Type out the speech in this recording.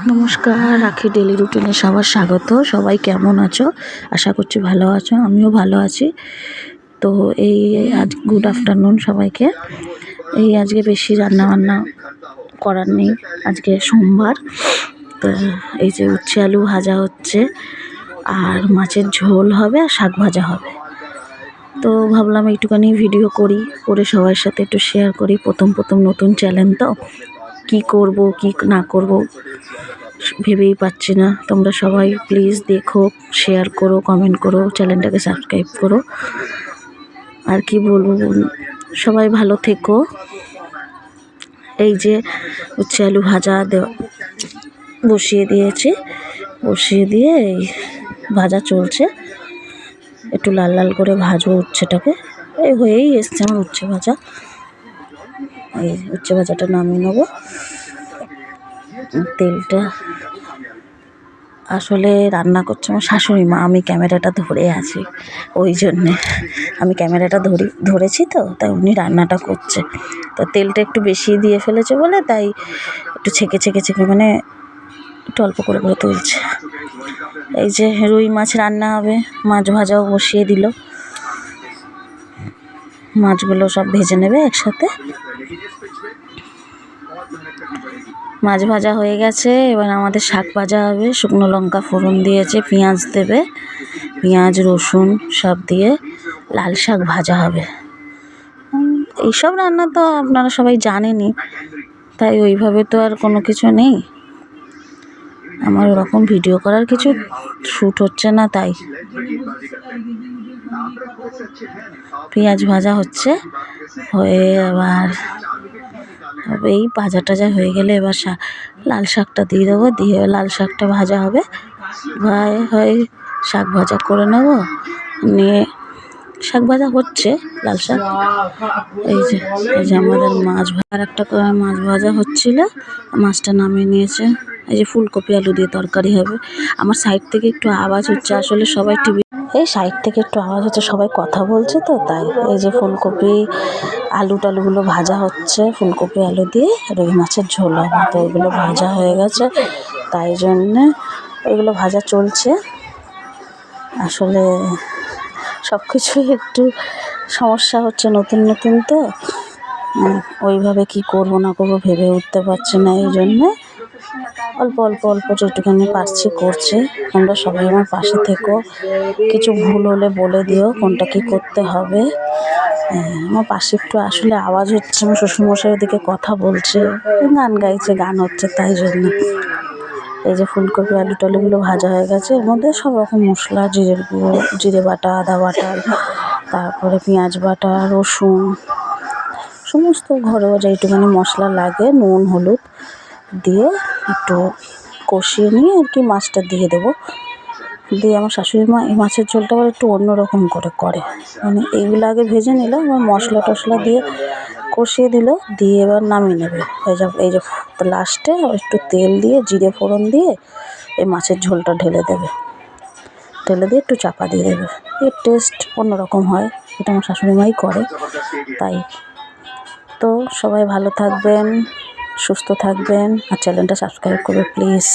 নমস্কার, রাখি ডেলি রুটিনে সবার স্বাগত। সবাই কেমন আছো? আশা করছি ভালো আছো, আমিও ভালো আছি। তো এই আজ গুড আফটারনুন সবাইকে। আজকে বেশি রান্নাবান্না করার নেই, আজকে সোমবার। তো এই যে উচ্ছে আলু ভাজা হচ্ছে, আর মাছের ঝোল হবে, আর শাক ভাজা হবে। তো ভাবলাম একটুখানি ভিডিও করে সবার সাথে একটু শেয়ার করি। প্রথম নতুন চ্যানেল, তো কি করব কি না করব ভেবেই পাচ্ছি না। তোমরা সবাই প্লিজ দেখো, শেয়ার করো, কমেন্ট করো, চ্যানেলটাকে সাবস্ক্রাইব করো। আর কি বলবো, সবাই ভালো থেকো। এই যে উচ্ছে আলু ভাজা বসিয়ে দিয়েছি, বসিয়ে দিয়ে এই ভাজা চলছে। একটু লাল লাল করে ভাজবো উচ্ছেটাকে। এই হয়েই এসছে আমার উচ্ছে ভাজা। এই উচ্ছে ভাজাটা নামিয়ে নেবো। তেলটা আসলে রান্না করছে আমার শাশুড়ি মা, আমি ক্যামেরাটা ধরে আছি, ওই জন্যে আমি ক্যামেরাটা ধরেছি, তো তাই উনি রান্নাটা করছে। তো তেলটা একটু বেশি দিয়ে ফেলেছে বলে তাই একটু ছেঁকে মানে একটু অল্প করে তুলছে। এই যে রুই মাছ রান্না হবে, মাছ ভাজাও বসিয়ে দিল। মাছগুলো সব ভেজে নেবে একসাথে। মাছ ভাজা হয়ে গেছে, এবার আমাদের শাক ভাজা হবে। শুকনো লঙ্কা ফোড়ন দিয়েছে, পেঁয়াজ দেবে, পেঁয়াজ রসুন সব দিয়ে লাল শাক ভাজা হবে। এইসব রান্না তো আপনারা সবাই জানেনই, তাই ওইভাবে তো আর কোনো কিছু নেই। আমার ওরকম ভিডিও করার কিছু শ্যুট হচ্ছে না, তাই পেঁয়াজ ভাজা হচ্ছে। হয়ে এবার এই ভাজা টাজা হয়ে গেলে এবার লাল শাকটা দিয়ে দেবো, দিয়ে লাল শাকটা ভাজা হবে। হয়ে শাক ভাজা করে নেব, নিয়ে শাক ভাজা হচ্ছে, লাল শাক। এই যে আমাদের আর একটা করে মাছ ভাজা হচ্ছিল, মাছটা নামিয়ে নিয়েছে। এই যে ফুলকপি আলু দিয়ে তরকারি হবে। আমার সাইড থেকে একটু আওয়াজ হচ্ছে, আসলে সবাই এই সাইড থেকে একটু আওয়াজ হচ্ছে, সবাই কথা বলছে, তো তাই। এই যে ফুলকপি টালুগুলো ভাজা হচ্ছে, ফুলকপি আলু দিয়ে রুই মাছের ঝোল হবে। তো ওইগুলো ভাজা হয়ে গেছে, তাই জন্যে ওইগুলো ভাজা চলছে। আসলে সব কিছুই একটু সমস্যা হচ্ছে, নতুন তো ওইভাবে কি করব না করব ভেবে উঠতে পারছি না। এই জন্যে অল্প যেটুখানি পারছি করছি। তোমরা সবাই আমার পাশে থেকো, কিছু ভুল হলে বলে দিও কোনটা কি করতে হবে। আমার পাশে একটু আসলে আওয়াজ হচ্ছে, আমার শ্বশুরমশাই ওদিকে কথা বলছে, গান গাইছে, গান হচ্ছে, তাই জন্য। এই যে ফুলকপি আলু টালুগুলো ভাজা হয়ে গেছে, এর মধ্যে সব রকম মশলা, জিরের গুঁড়ো, জিরে বাটা, আদা বাটা, তারপরে পেঁয়াজ বাটা, রসুন, সমস্ত ঘরোয়া যেইটুখানি মশলা লাগে, নুন হলুদ দিয়ে একটু কষিয়ে নিয়ে আর কি মাছটা দিয়ে দেবো। দিয়ে আমার শাশুড়ি মা এই মাছের ঝোলটা আবার একটু অন্যরকম করে, মানে এইগুলো আগে ভেজে নিল, এবার মশলা টশলা দিয়ে কষিয়ে দিল, দিয়ে এবার নামিয়ে নেবে। এই যে লাস্টে একটু তেল দিয়ে জিরে ফোড়ন দিয়ে এই মাছের ঝোলটা ঢেলে দিয়ে একটু চাপা দিয়ে দেবে। এর টেস্ট অন্যরকম হয়, এটা আমার শাশুড়ি মাই করে, তাই। তো সবাই ভালো থাকবেন, সুস্থ থাকবেন, আর চ্যানেলটা সাবস্ক্রাইব করবে প্লিজ।